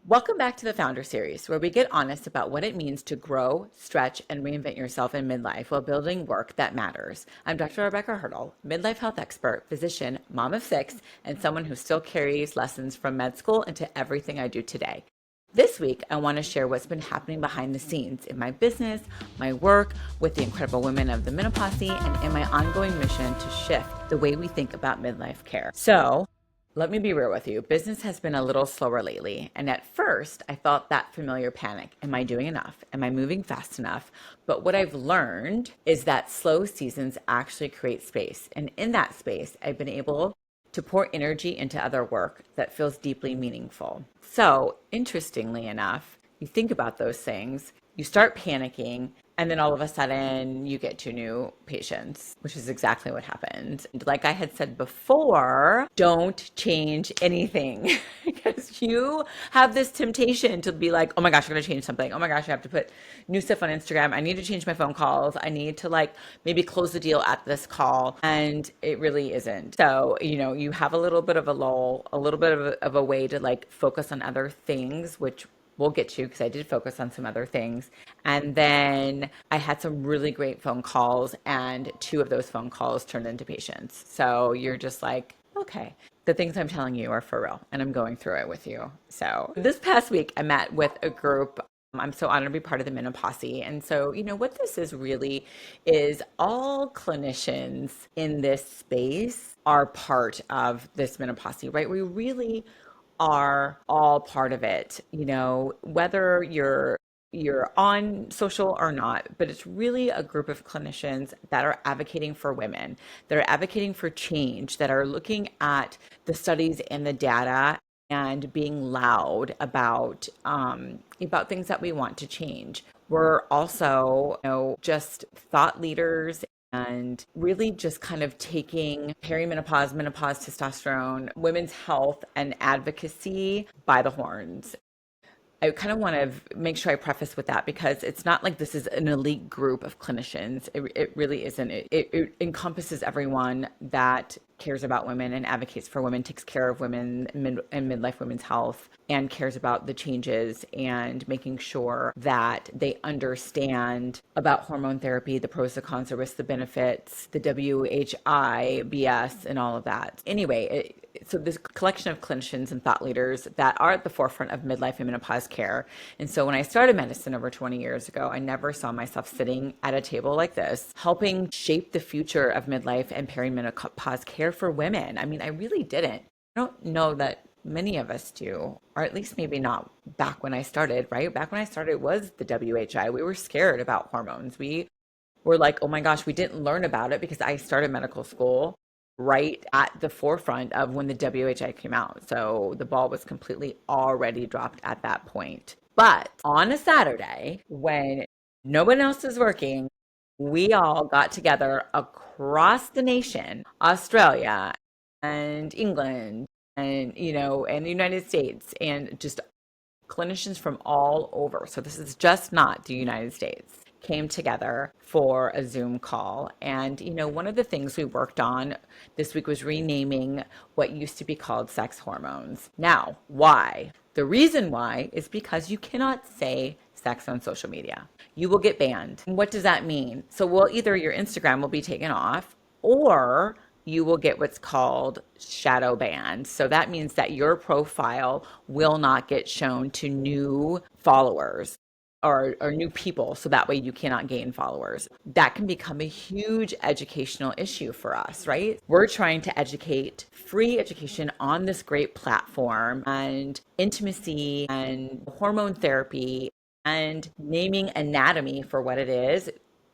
Welcome back to the Founder Series, where we get honest about what it means to grow, stretch, and reinvent yourself in midlife while building work that matters. I'm Dr. Rebbecca Hertel, midlife health expert, physician, mom of six, and someone who still carries lessons from med school into everything I do today. This week, I want to share what's been happening behind the scenes in my business, my work with the incredible women of the Menopause, and in my ongoing mission to shift the way we think about midlife care. So, let me be real with you. Business has been a little slower lately. And at first, I felt that familiar panic. Am I doing enough? Am I moving fast enough? But what I've learned is that slow seasons actually create space. And in that space, I've been able to pour energy into other work that feels deeply meaningful. So, interestingly enough, you think about those things, you start panicking, and then all of a sudden you get two new patients, which is exactly what happened. Like I had said before, don't change anything because you have this temptation to be like, oh my gosh, I'm going to change something. Oh my gosh, I have to put new stuff on Instagram. I need to change my phone calls. I need to maybe close the deal at this call. And it really isn't. So, you have a little bit of a lull, a little bit of a way to focus on other things, which we'll get to because I did focus on some other things. And then I had some really great phone calls, and two of those phone calls turned into patients. So you're just like, okay, the things I'm telling you are for real, and I'm going through it with you. So this past week, I met with a group. I'm so honored to be part of the Menopause. And so, what this is really is all clinicians in this space are part of this Menopause, right? We really are all part of it, whether you're on social or not, but it's really a group of clinicians that are advocating for women, that are advocating for change, that are looking at the studies and the data and being loud about things that we want to change. We're also, just thought leaders and really just kind of taking perimenopause, menopause, testosterone, women's health, and advocacy by the horns. I kind of want to make sure I preface with that because it's not like this is an elite group of clinicians. It really isn't. It encompasses everyone that cares about women and advocates for women, takes care of women and midlife women's health, and cares about the changes and making sure that they understand about hormone therapy, the pros, the cons, the risks, the benefits, the WHI, BS, and all of that. Anyway, so this collection of clinicians and thought leaders that are at the forefront of midlife and menopause care. And so when I started medicine over 20 years ago, I never saw myself sitting at a table like this, helping shape the future of midlife and perimenopause care for women. I mean, I really didn't. I don't know that many of us do, or at least maybe not back when I started, right? Back when I started was the WHI. We were scared about hormones. We were like, oh my gosh, we didn't learn about it because I started medical school right at the forefront of when the WHI came out. So the ball was completely already dropped at that point. But on a Saturday, when no one else is working, we all got together across the nation, Australia and England and, and the United States, and just clinicians from all over. So this is just not the United States, came together for a Zoom call. And, one of the things we worked on this week was renaming what used to be called sex hormones. Now, why? The reason why is because you cannot say sex on social media. You will get banned. What does that mean? So, either your Instagram will be taken off, or you will get what's called shadow banned. So that means that your profile will not get shown to new followers or new people. So that way you cannot gain followers. That can become a huge educational issue for us, right? We're trying to educate, free education on this great platform, and intimacy and hormone therapy and naming anatomy for what it is,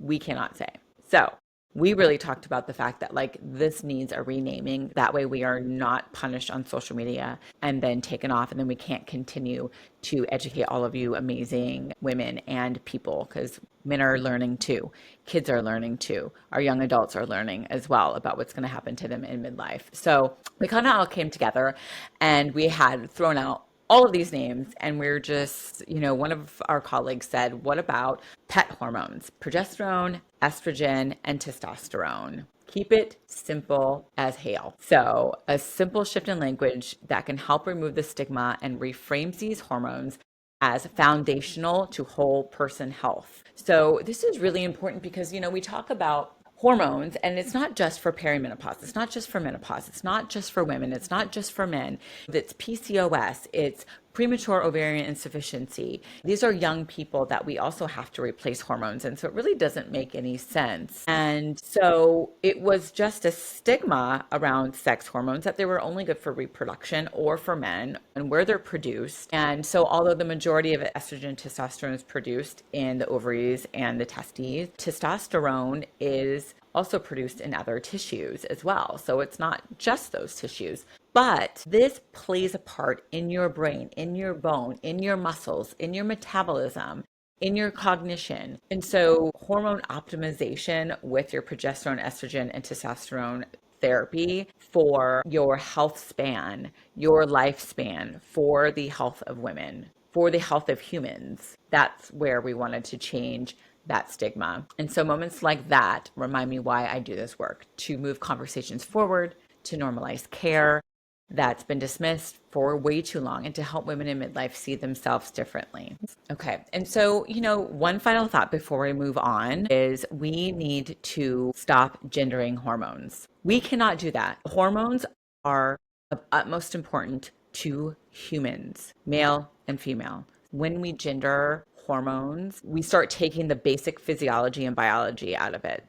we cannot say. So we really talked about the fact that this needs a renaming. That way we are not punished on social media and then taken off, and then we can't continue to educate all of you amazing women and people, because men are learning too. Kids are learning too. Our young adults are learning as well about what's going to happen to them in midlife. So we kind of all came together and we had thrown out all of these names, and we're just, one of our colleagues said, what about pet hormones, progesterone, estrogen, and testosterone? Keep it simple as hail. So, a simple shift in language that can help remove the stigma and reframes these hormones as foundational to whole person health. So, this is really important because, we talk about hormones and it's not just for perimenopause. It's not just for menopause. It's not just for women. It's not just for men. It's PCOS. It's premature ovarian insufficiency. These are young people that we also have to replace hormones. And so it really doesn't make any sense. And so it was just a stigma around sex hormones that they were only good for reproduction or for men and where they're produced. And so although the majority of estrogen testosterone is produced in the ovaries and the testes, testosterone is also produced in other tissues as well. So it's not just those tissues. But this plays a part in your brain, in your bone, in your muscles, in your metabolism, in your cognition. And so hormone optimization with your progesterone, estrogen, and testosterone therapy for your health span, your lifespan, for the health of women, for the health of humans. That's where we wanted to change that stigma. And so moments like that remind me why I do this work, to move conversations forward, to normalize care that's been dismissed for way too long, and to help women in midlife see themselves differently. Okay. And so, one final thought before we move on is we need to stop gendering hormones. We cannot do that. Hormones are of utmost importance to humans, male and female. When we gender hormones, we start taking the basic physiology and biology out of it.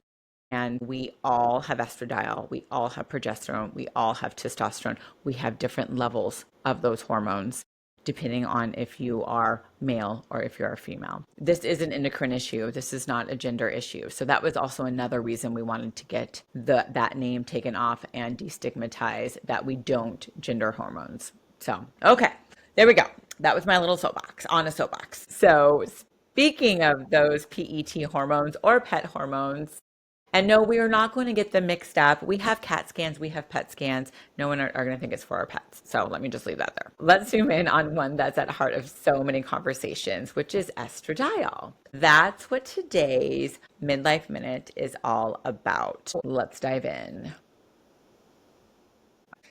And we all have estradiol, we all have progesterone, we all have testosterone. We have different levels of those hormones depending on if you are male or if you're a female. This is an endocrine issue. This is not a gender issue. So that was also another reason we wanted to get that name taken off and destigmatize that we don't gender hormones. So, okay, there we go. That was my little soapbox, on a soapbox. So speaking of those PET hormones or pet hormones, and no, we are not going to get them mixed up. We have cat scans, we have pet scans. No one are going to think it's for our pets. So let me just leave that there. Let's zoom in on one that's at the heart of so many conversations, which is estradiol. That's what today's Midlife Minute is all about. Let's dive in.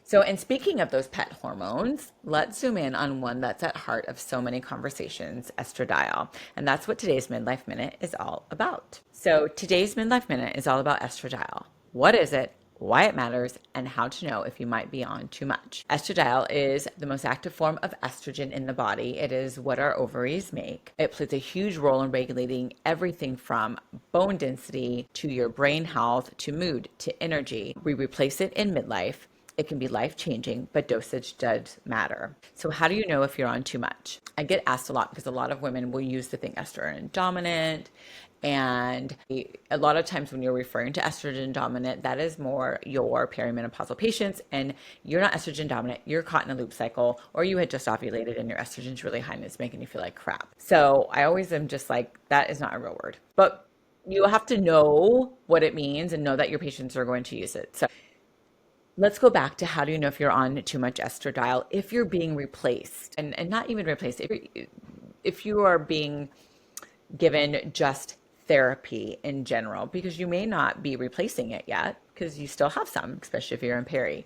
So, and speaking of those pet hormones, let's zoom in on one that's at heart of so many conversations, estradiol. And that's what today's Midlife Minute is all about. So today's Midlife Minute is all about estradiol. What is it? Why it matters, and how to know if you might be on too much. Estradiol is the most active form of estrogen in the body. It is what our ovaries make. It plays a huge role in regulating everything from bone density to your brain health to mood to energy. We replace it in midlife. It can be life-changing, but dosage does matter. So how do you know if you're on too much? I get asked a lot because a lot of women will use the thing estrogen dominant. And a lot of times when you're referring to estrogen dominant, that is more your perimenopausal patients, and you're not estrogen dominant, you're caught in a loop cycle, or you had just ovulated and your estrogen's really high and it's making you feel like crap. So I always am just like, that is not a real word. But you have to know what it means and know that your patients are going to use it. So let's go back to how do you know if you're on too much estradiol, if you're being replaced, and not even replaced, if you are being given just therapy in general, because you may not be replacing it yet, because you still have some, especially if you're in peri.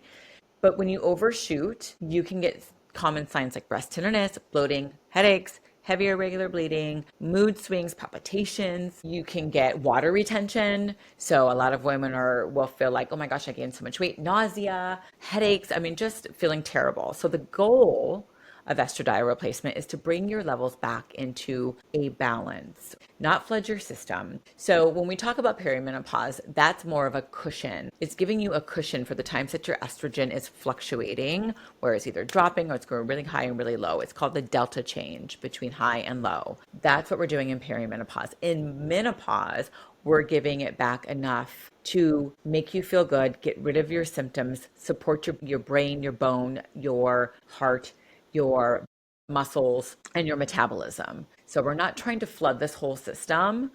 But when you overshoot, you can get common signs like breast tenderness, bloating, headaches, heavy irregular bleeding, mood swings, palpitations. You can get water retention. So a lot of women will feel like, oh my gosh, I gained so much weight, nausea, headaches. I mean, just feeling terrible. So the goal of estradiol replacement is to bring your levels back into a balance, not flood your system. So when we talk about perimenopause, that's more of a cushion. It's giving you a cushion for the times that your estrogen is fluctuating, where it's either dropping or it's going really high and really low. It's called the delta change between high and low. That's what we're doing in perimenopause. In menopause, we're giving it back enough to make you feel good, get rid of your symptoms, support your brain, your bone, your heart, your muscles, and your metabolism. So we're not trying to flood this whole system.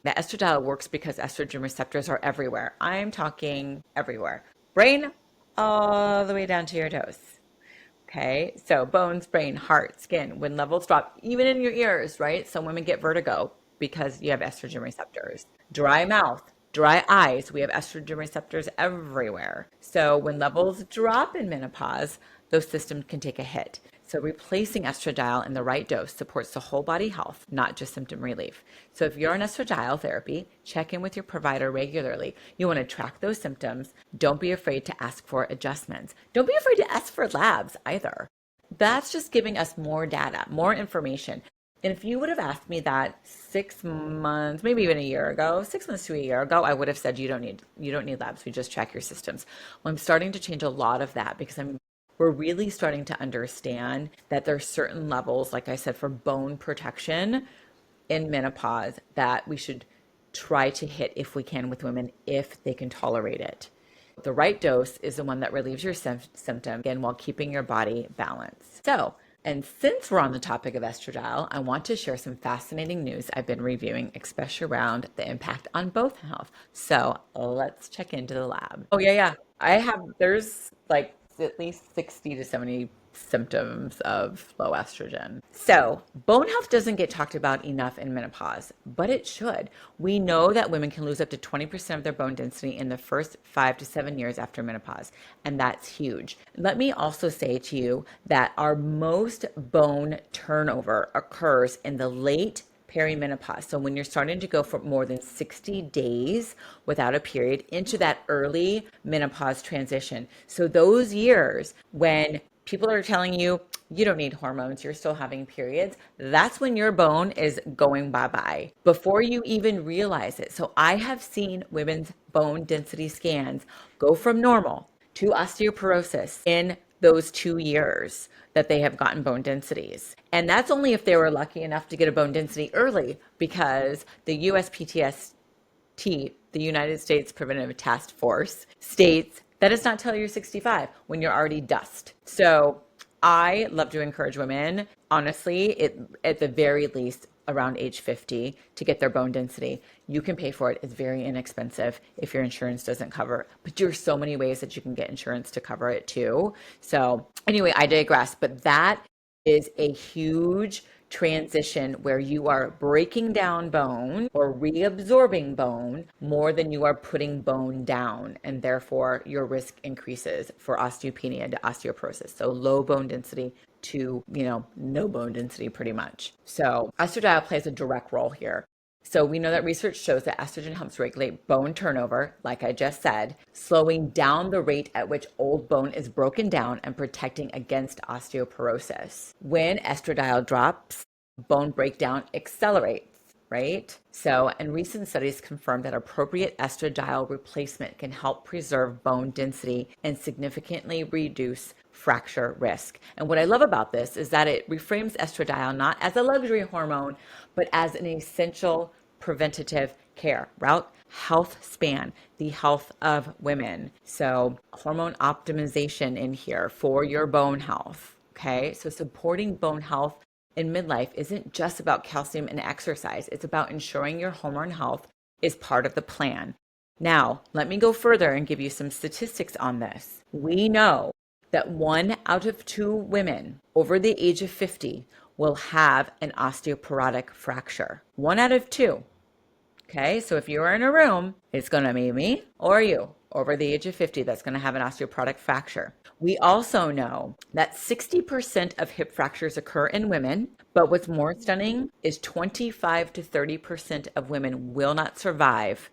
The estradiol works because estrogen receptors are everywhere. I'm talking everywhere. Brain all the way down to your toes. Okay, so bones, brain, heart, skin. When levels drop, even in your ears, right? Some women get vertigo because you have estrogen receptors. Dry mouth, Dry eyes, we have estrogen receptors everywhere. So when levels drop in menopause, those systems can take a hit. So replacing estradiol in the right dose supports the whole body health, not just symptom relief. So if you're on estradiol therapy, check in with your provider regularly. You want to track those symptoms. Don't be afraid to ask for adjustments. Don't be afraid to ask for labs either. That's just giving us more data, more information. And if you would have asked me that 6 months, maybe even a year ago, 6 months to a year ago, I would have said you don't need labs. We just track your systems. Well, I'm starting to change a lot of that because we're really starting to understand that there's certain levels, like I said, for bone protection in menopause that we should try to hit if we can with women if they can tolerate it. The right dose is the one that relieves your symptom, again, while keeping your body balanced. So, and since we're on the topic of estradiol, I want to share some fascinating news I've been reviewing, especially around the impact on bone health. So let's check into the lab. Oh, yeah. There's like at least 60 to 70 symptoms of low estrogen. So, bone health doesn't get talked about enough in menopause, but it should. We know that women can lose up to 20% of their bone density in the first 5 to 7 years after menopause, and that's huge. Let me also say to you that our most bone turnover occurs in the late perimenopause. So when you're starting to go for more than 60 days without a period into that early menopause transition. So those years when people are telling you you don't need hormones, you're still having periods, that's when your bone is going bye-bye before you even realize it. So I have seen women's bone density scans go from normal to osteoporosis in those 2 years that they have gotten bone densities. And that's only if they were lucky enough to get a bone density early, because the USPTST, the United States Preventive Task Force, states that it's not till you're 65 when you're already dust. So I love to encourage women, honestly, at the very least around age 50 to get their bone density. You can pay for it. It's very inexpensive if your insurance doesn't cover it. But there's so many ways that you can get insurance to cover it too. So anyway, I digress. But that is a huge transition where you are breaking down bone or reabsorbing bone more than you are putting bone down, and therefore your risk increases for osteopenia to osteoporosis. So low bone density to, no bone density pretty much. So estradiol plays a direct role here. So we know that research shows that estrogen helps regulate bone turnover, like I just said, slowing down the rate at which old bone is broken down and protecting against osteoporosis. When estradiol drops, bone breakdown accelerates, right? So, and recent studies confirm that appropriate estradiol replacement can help preserve bone density and significantly reduce fracture risk. And what I love about this is that it reframes estradiol not as a luxury hormone, but as an essential preventative care route, health span, the health of women. So hormone optimization in here for your bone health. Okay, so supporting bone health in midlife isn't just about calcium and exercise. It's about ensuring your hormone health is part of the plan. Now, let me go further and give you some statistics on this. We know that 1 out of 2 women over the age of 50 will have an osteoporotic fracture. 1 out of 2. Okay, so if you are in a room, it's going to be me or you over the age of 50 that's going to have an osteoporotic fracture. We also know that 60% of hip fractures occur in women, but what's more stunning is 25 to 30% of women will not survive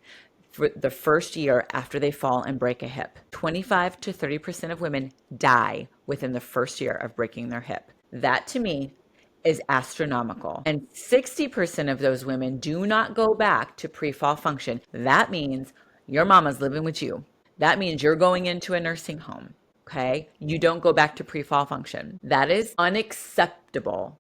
for the first year after they fall and break a hip. 25 to 30% of women die within the first year of breaking their hip. That to me is astronomical. And 60% of those women do not go back to pre-fall function. That means your mama's living with you. That means you're going into a nursing home. Okay, you don't go back to pre-fall function. That is unacceptable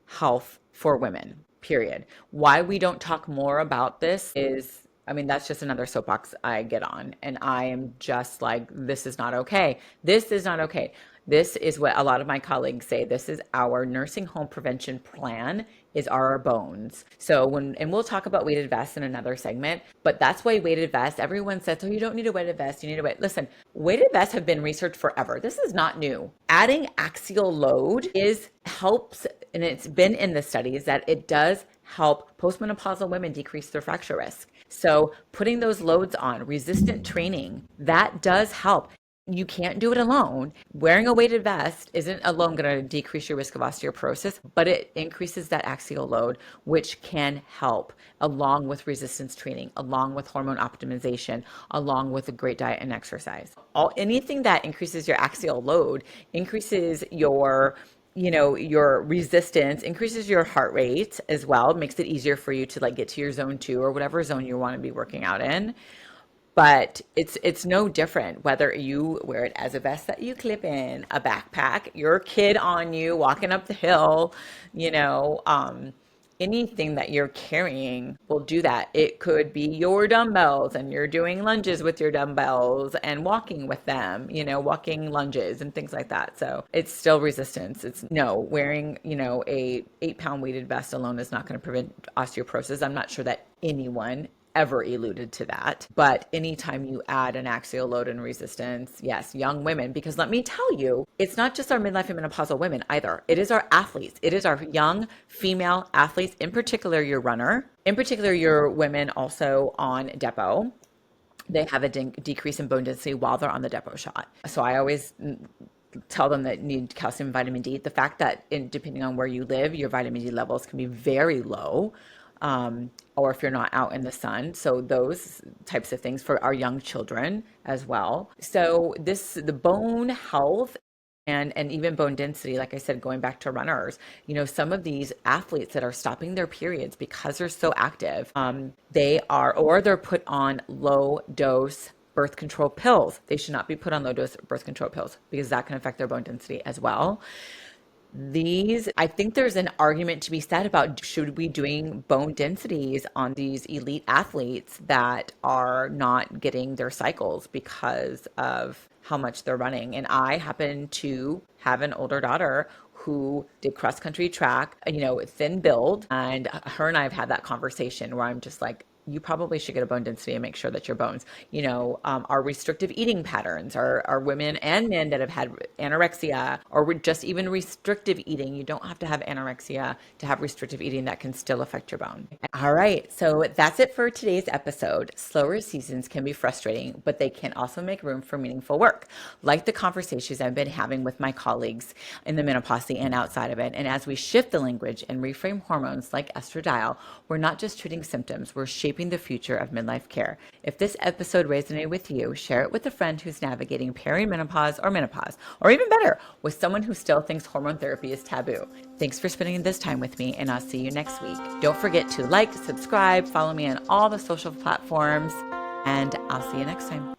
health for women, period. Why we don't talk more about this is, that's just another soapbox I get on. And I am just like, this is not okay. This is not okay. This is what a lot of my colleagues say. This is our nursing home prevention plan, is our bones. So and we'll talk about weighted vests in another segment, but that's why weighted vests, everyone says, oh, you don't need a weighted vest, you need a weight. Listen, weighted vests have been researched forever. This is not new. Adding axial load helps, and it's been in the studies that it does help postmenopausal women decrease their fracture risk. So putting those loads on, resistant training, that does help. You can't do it alone. Wearing a weighted vest isn't alone going to decrease your risk of osteoporosis, but it increases that axial load, which can help along with resistance training, along with hormone optimization, along with a great diet and exercise. Anything that increases your axial load increases your resistance, increases your heart rate as well, makes it easier for you to like get to your zone 2 or whatever zone you want to be working out in. But it's no different whether you wear it as a vest that you clip in, a backpack, your kid on you walking up the hill, you know, anything that you're carrying will do that. It could be your dumbbells and you're doing lunges with your dumbbells and walking with them, walking lunges and things like that. So it's still resistance. It's no wearing, a 8-pound weighted vest alone is not going to prevent osteoporosis. I'm not sure that anyone ever alluded to that. But anytime you add an axial load and resistance, yes, young women, because let me tell you, it's not just our midlife and menopausal women either. It is our athletes. It is our young female athletes, in particular your runner, in particular your women also on depot. They have a decrease in bone density while they're on the depot shot. So I always tell them that need calcium and vitamin D. The fact that depending on where you live, your vitamin D levels can be very low. Or if you're not out in the sun. So those types of things for our young children as well. So the bone health and even bone density, like I said, going back to runners, some of these athletes that are stopping their periods because they're so active, they're put on low dose birth control pills. They should not be put on low dose birth control pills because that can affect their bone density as well. I think there's an argument to be said about should we doing bone densities on these elite athletes that are not getting their cycles because of how much they're running. And I happen to have an older daughter who did cross country track, thin build. And her and I have had that conversation where I'm just like, you probably should get a bone density and make sure that your bones, our restrictive eating patterns are women and men that have had anorexia or just even restrictive eating. You don't have to have anorexia to have restrictive eating that can still affect your bone. All right. So that's it for today's episode. Slower seasons can be frustrating, but they can also make room for meaningful work, like the conversations I've been having with my colleagues in the menopause and outside of it. And as we shift the language and reframe hormones like estradiol, we're not just treating symptoms, we're shaping the future of midlife care. If this episode resonated with you, share it with a friend who's navigating perimenopause or menopause, or even better, with someone who still thinks hormone therapy is taboo. Thanks for spending this time with me, and I'll see you next week. Don't forget to like, subscribe, follow me on all the social platforms, and I'll see you next time.